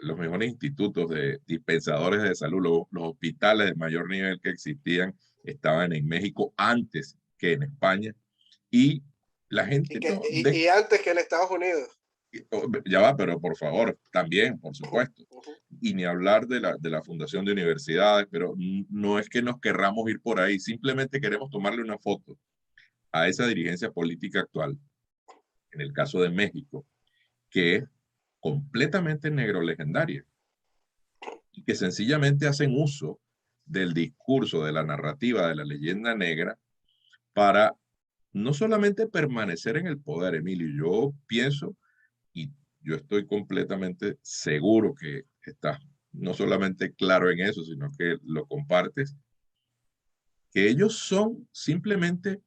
los mejores institutos de dispensadores de salud, los hospitales de mayor nivel que existían, estaban en México antes que en España. Y la gente no, Y antes que en Estados Unidos. ya va, pero por favor, también, por supuesto. Y ni hablar de la fundación de universidades, pero no es que nos querramos ir por ahí, simplemente queremos tomarle una foto a esa dirigencia política actual, en el caso de México, que es completamente negro legendaria y que sencillamente hacen uso del discurso, de la narrativa, de la leyenda negra para no solamente permanecer en el poder, Emilio. Yo pienso y yo estoy completamente seguro que estás no solamente claro en eso, sino que lo compartes, que ellos son simplemente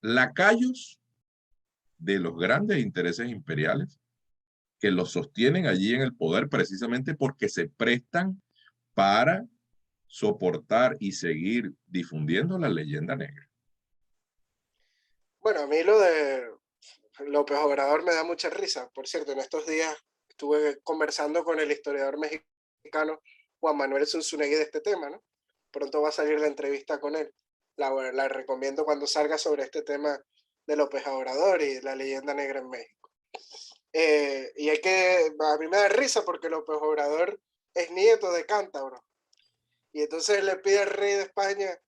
lacayos de los grandes intereses imperiales que los sostienen allí en el poder precisamente porque se prestan para soportar y seguir difundiendo la leyenda negra. Bueno, a mí lo de López Obrador me da mucha risa. Por cierto, en estos días estuve conversando con el historiador mexicano Juan Manuel Zunzunegui de este tema, ¿no? Pronto va a salir la entrevista con él. La recomiendo cuando salga sobre este tema de López Obrador y la leyenda negra en México. Y a mí me da risa porque López Obrador es nieto de Cántabro. Y entonces le pide al rey de España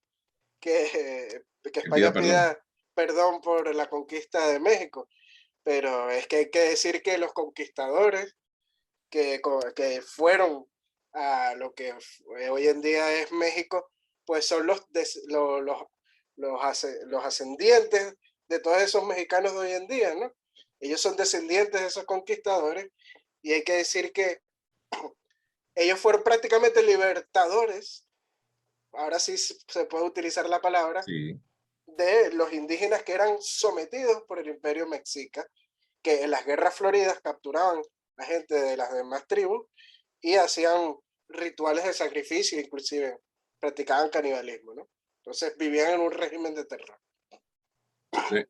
que Que pida España perdón. pida perdón por la conquista de México. Pero es que hay que decir que los conquistadores que fueron a lo que hoy en día es México, pues son los ascendientes de todos esos mexicanos de hoy en día, ¿no? Ellos son descendientes de esos conquistadores y hay que decir que ellos fueron prácticamente libertadores, ahora sí se puede utilizar la palabra, Sí, de los indígenas que eran sometidos por el imperio mexica, que en las guerras floridas capturaban a gente de las demás tribus y hacían rituales de sacrificio, inclusive practicaban canibalismo, ¿no? Entonces vivían en un régimen de terror. entonces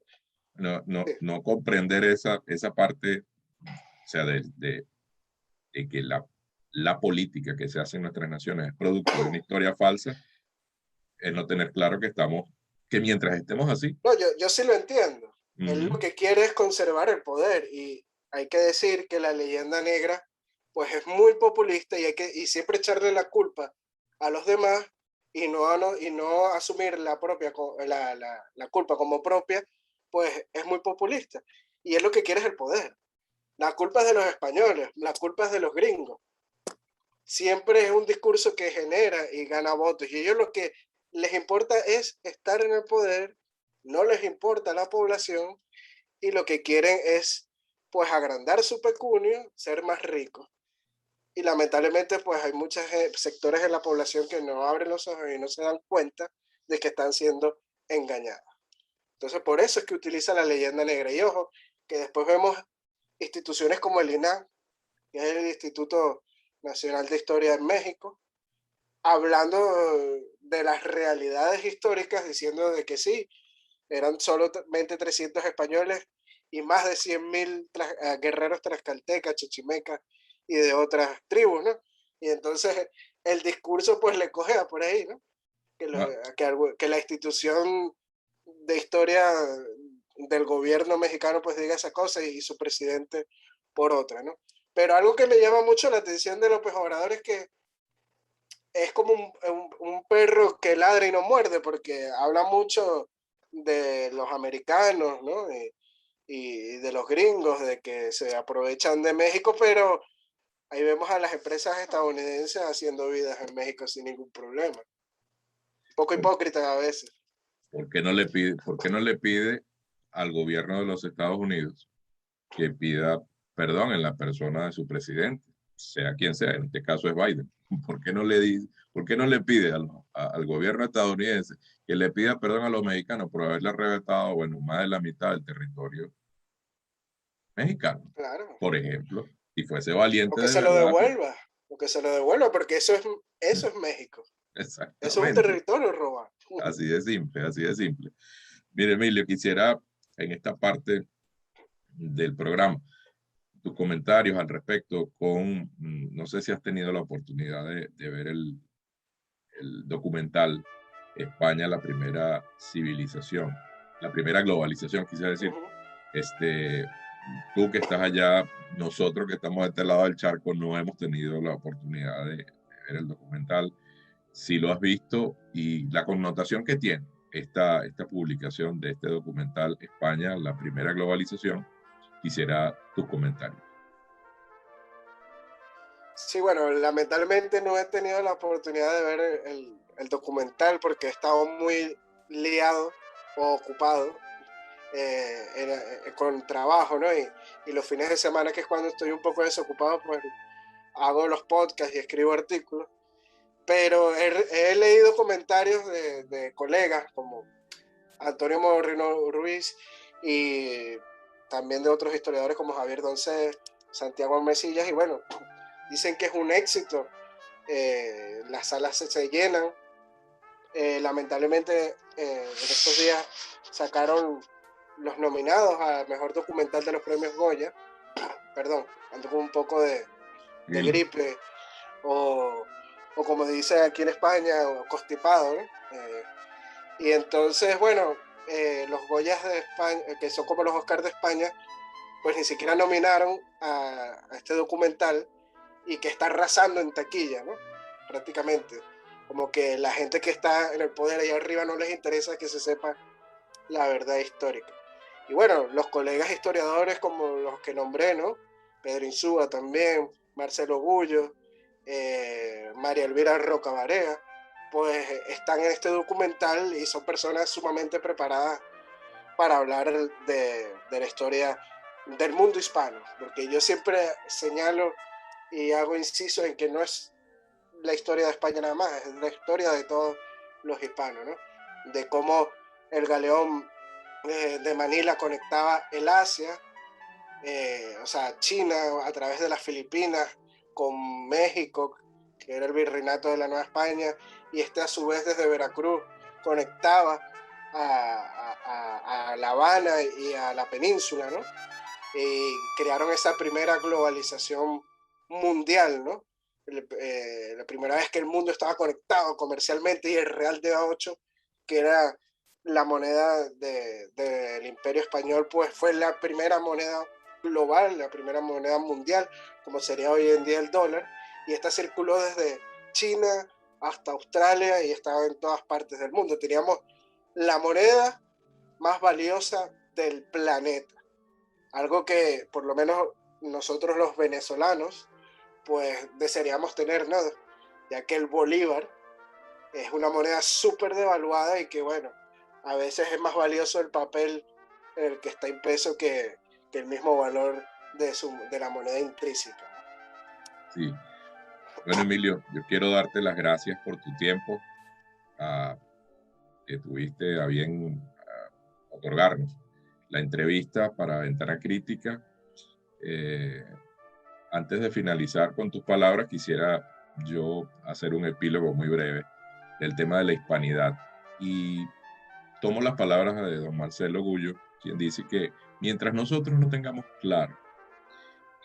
Sí. no comprender esa parte, o sea, de que la política que se hace en nuestras naciones es producto de una historia falsa, es no tener claro que que mientras estemos así, No, yo sí lo entiendo. Él uh lo que quiere es conservar el poder y hay que decir que la leyenda negra pues es muy populista y siempre echarle la culpa a los demás y no asumir la culpa como propia, pues es muy populista. Y él lo que quiere es el poder. La culpa es de los españoles, la culpa es de los gringos. Siempre es un discurso que genera y gana votos. Y ellos lo que les importa es estar en el poder, no les importa la población y lo que quieren es pues agrandar su pecunio, ser más ricos. Y lamentablemente pues hay muchos sectores de la población que no abren los ojos y no se dan cuenta de que están siendo engañados. Entonces por eso es que utiliza la leyenda negra. Y ojo, que después vemos instituciones como el INAH, que es el Instituto Nacional de Historia en México, hablando de las realidades históricas, diciendo de que sí, eran solamente 300 españoles y más de 100.000 guerreros tlaxcaltecas, chichimecas y de otras tribus, ¿no? Y entonces el discurso pues le cogea por ahí, ¿no? Que, lo, ah, que la institución de historia del gobierno mexicano pues diga esa cosa y su presidente por otra, ¿no? Pero algo que me llama mucho la atención de López Obrador es que es como un perro que ladra y no muerde, porque habla mucho de los americanos, ¿no? Y de los gringos, de que se aprovechan de México, pero ahí vemos a las empresas estadounidenses haciendo vidas en México sin ningún problema. Un poco hipócritas a veces. ¿Por qué no le pide al gobierno de los Estados Unidos que pida perdón en la persona de su presidente, sea quien sea? En este caso es Biden. ¿Por qué no le pide al gobierno estadounidense que le pida perdón a los mexicanos por haberle arrebatado, bueno, más de la mitad del territorio mexicano? Claro. Por ejemplo, si fuese O valiente que de se lo verdad. devuelva. O que se lo devuelva, porque eso es México. Eso es un Exactamente. territorio robado. Así de simple, así de simple. Mire, Emilio, quisiera en esta parte del programa tus comentarios al respecto no sé si has tenido la oportunidad de ver el documental España, la primera civilización, la primera globalización, quisiera decir. Tú que estás allá, nosotros que estamos de este lado del charco, no hemos tenido la oportunidad de ver el documental. Si lo has visto y la connotación que tiene esta publicación de este documental España, la primera globalización, quisiera tus comentarios. Sí, bueno, lamentablemente no he tenido la oportunidad de ver el documental porque he estado muy liado o ocupado con trabajo, ¿no? Y los fines de semana, que es cuando estoy un poco desocupado, pues hago los podcasts y escribo artículos. Pero he leído comentarios de colegas como Antonio Moreno Ruiz y también de otros historiadores como Javier Doncé, Santiago Mesillas, y bueno, dicen que es un éxito. Las salas se llenan. Lamentablemente, en estos días sacaron los nominados a Mejor Documental de los Premios Goya. Perdón, ando con un poco de gripe o como dice aquí en España, constipado, ¿no? Y entonces, bueno, los Goyas de España, que son como los Oscars de España, pues ni siquiera nominaron a este documental, y que está arrasando en taquilla, ¿no? Prácticamente. Como que la gente que está en el poder allá arriba no les interesa que se sepa la verdad histórica. Y bueno, los colegas historiadores como los que nombré, ¿no? Pedro Insúa también, Marcelo Gullo, María Elvira Roca Barea, pues están en este documental y son personas sumamente preparadas para hablar de la historia del mundo hispano, porque yo siempre señalo y hago inciso en que no es la historia de España nada más, es la historia de todos los hispanos, ¿no? De cómo el galeón de Manila conectaba el Asia, o sea, China a través de las Filipinas con México, que era el virreinato de la Nueva España, y a su vez desde Veracruz conectaba a La Habana y a la península, ¿no? Y crearon esa primera globalización mundial, ¿no? La primera vez que el mundo estaba conectado comercialmente, y el Real de A8, que era la moneda del Imperio Español, pues fue la primera moneda global, la primera moneda mundial, como sería hoy en día el dólar, y esta circuló desde China hasta Australia y estaba en todas partes del mundo. Teníamos la moneda más valiosa del planeta, algo que por lo menos nosotros los venezolanos pues desearíamos tener, ¿no? Ya que el bolívar es una moneda súper devaluada y que, bueno, a veces es más valioso el papel en el que está impreso que el mismo valor de la moneda intrínseca. Sí. Bueno, Emilio, yo quiero darte las gracias por tu tiempo que tuviste a bien otorgarnos la entrevista para Ventana Crítica. Antes de finalizar con tus palabras, quisiera yo hacer un epílogo muy breve del tema de la hispanidad. Y tomo las palabras de don Marcelo Gullo, quien dice que mientras nosotros no tengamos claro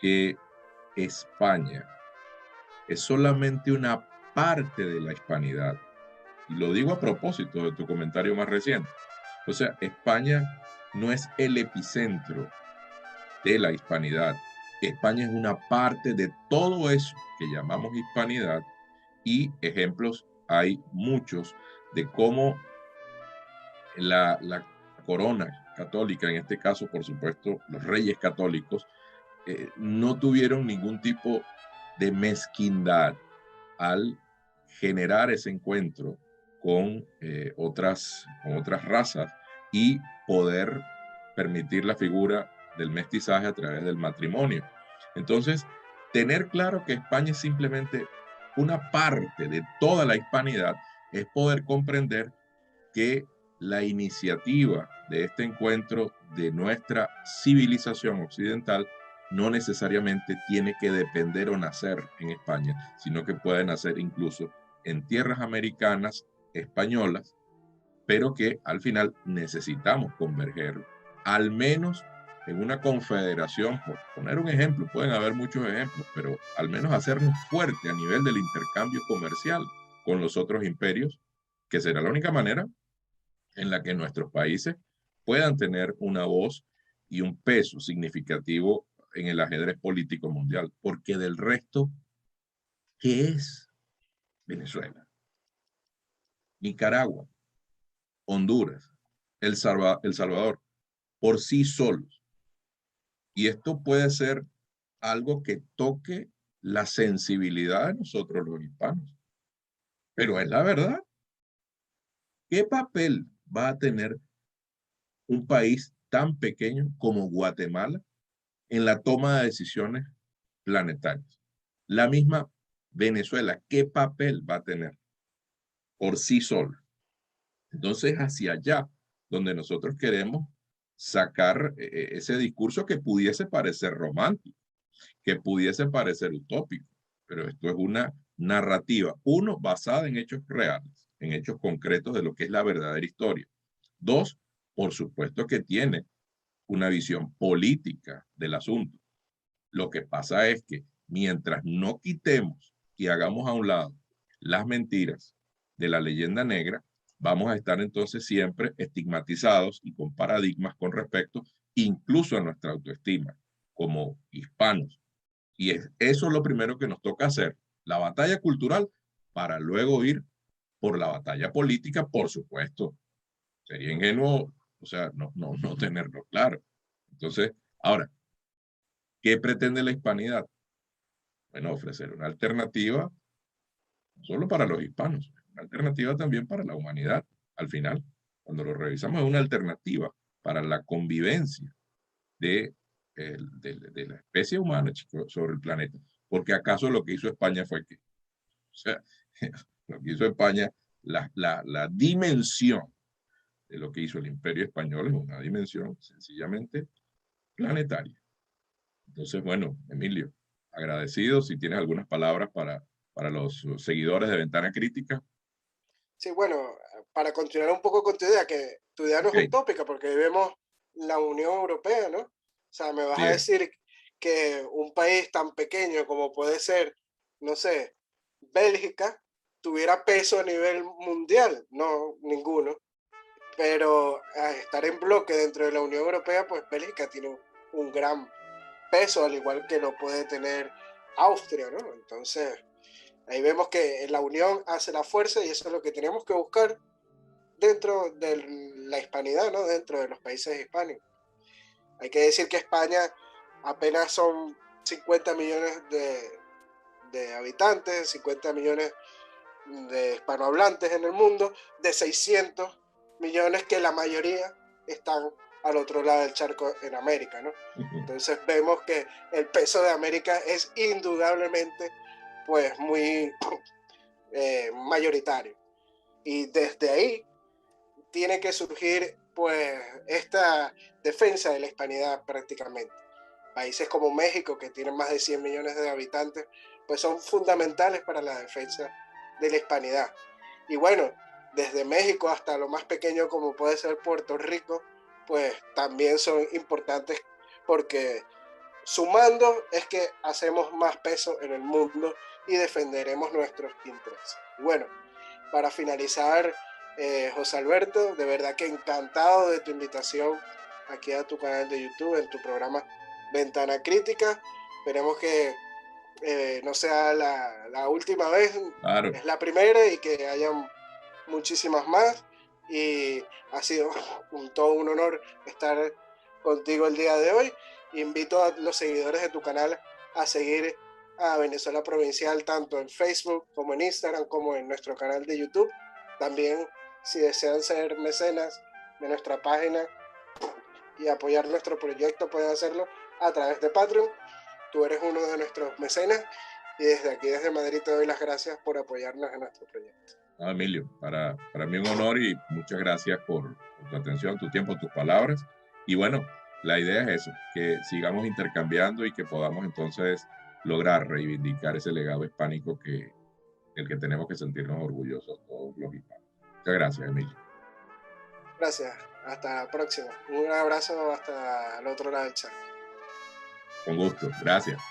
que España es solamente una parte de la hispanidad, y lo digo a propósito de tu comentario más reciente, o sea, España no es el epicentro de la hispanidad, España es una parte de todo eso que llamamos hispanidad, y ejemplos hay muchos de cómo la corona católica, en este caso, por supuesto, los reyes católicos, no tuvieron ningún tipo de mezquindad al generar ese encuentro con otras razas y poder permitir la figura del mestizaje a través del matrimonio. Entonces, tener claro que España es simplemente una parte de toda la hispanidad es poder comprender que la iniciativa de este encuentro de nuestra civilización occidental no necesariamente tiene que depender o nacer en España, sino que puede nacer incluso en tierras americanas, españolas, pero que al final necesitamos converger, al menos en una confederación, por poner un ejemplo, pueden haber muchos ejemplos, pero al menos hacernos fuerte a nivel del intercambio comercial con los otros imperios, que será la única manera en la que nuestros países puedan tener una voz y un peso significativo en el ajedrez político mundial, porque del resto, ¿qué es Venezuela? Nicaragua, Honduras, El Salvador, por sí solos. Y esto puede ser algo que toque la sensibilidad de nosotros los hispanos. Pero es la verdad. ¿Qué papel va a tener un país tan pequeño como Guatemala en la toma de decisiones planetarias? La misma Venezuela, ¿qué papel va a tener por sí sola? Entonces, hacia allá, donde nosotros queremos sacar ese discurso que pudiese parecer romántico, que pudiese parecer utópico, pero esto es una narrativa, uno, basada en hechos reales, en hechos concretos de lo que es la verdadera historia. Dos, por supuesto que tiene una visión política del asunto. Lo que pasa es que mientras no quitemos y hagamos a un lado las mentiras de la leyenda negra, vamos a estar entonces siempre estigmatizados y con paradigmas con respecto incluso a nuestra autoestima como hispanos. Y eso es lo primero que nos toca hacer, la batalla cultural, para luego ir por la batalla política, por supuesto. Sería ingenuo, o sea, no tenerlo claro. Entonces, ahora, ¿qué pretende la hispanidad? Bueno, ofrecer una alternativa no solo para los hispanos, una alternativa también para la humanidad. Al final, cuando lo revisamos, es una alternativa para la convivencia de, de la especie humana, chicos, sobre el planeta. Porque acaso lo que hizo España fue que, o sea, lo que hizo España, la dimensión de lo que hizo el imperio español es una dimensión sencillamente planetaria. Entonces, bueno, Emilio, agradecido si tienes algunas palabras para los seguidores de Ventana Crítica. Sí, bueno, para continuar un poco con tu idea, que tu idea no es Ok, utópica porque vemos la Unión Europea, ¿no? O sea, me vas sí a es. decir que un país tan pequeño como puede ser, no sé, Bélgica, tuviera peso a nivel mundial. No, ninguno. Pero a estar en bloque dentro de la Unión Europea, pues Bélgica tiene un gran peso, al igual que lo puede tener Austria, ¿no? Entonces, ahí vemos que la unión hace la fuerza y eso es lo que tenemos que buscar dentro de la hispanidad, ¿no? Dentro de los países hispánicos. Hay que decir que España apenas son 50 millones de habitantes, 50 millones de hispanohablantes en el mundo, de 600 millones que la mayoría están al otro lado del charco en América, ¿no? Entonces vemos que el peso de América es indudablemente pues muy mayoritario. Y desde ahí tiene que surgir pues esta defensa de la hispanidad prácticamente. Países como México, que tienen más de 100 millones de habitantes, pues son fundamentales para la defensa de la hispanidad. Y bueno, desde México hasta lo más pequeño como puede ser Puerto Rico, pues también son importantes porque sumando es que hacemos más peso en el mundo y defenderemos nuestros intereses. Y bueno, para finalizar, José Alberto, de verdad que encantado de tu invitación aquí a tu canal de YouTube, en tu programa Ventana Crítica. Esperemos que no sea la última vez, Claro. es la primera y que hayan muchísimas más. Y ha sido todo un honor estar contigo el día de hoy. Invito a los seguidores de tu canal a seguir a Venezuela Provincial tanto en Facebook como en Instagram como en nuestro canal de YouTube. También, si desean ser mecenas de nuestra página y apoyar nuestro proyecto, pueden hacerlo a través de Patreon. Tú eres uno de nuestros mecenas y desde aquí, desde Madrid, te doy las gracias por apoyarnos en nuestro proyecto. No, Emilio, para mí un honor y muchas gracias por tu atención, tu tiempo, tus palabras. Y bueno, la idea es eso, que sigamos intercambiando y que podamos entonces lograr reivindicar ese legado hispánico del que tenemos que sentirnos orgullosos todos los hispanos. Muchas gracias, Emilio. Gracias, hasta la próxima. Un abrazo hasta el otro lado del chat. Con gusto, gracias.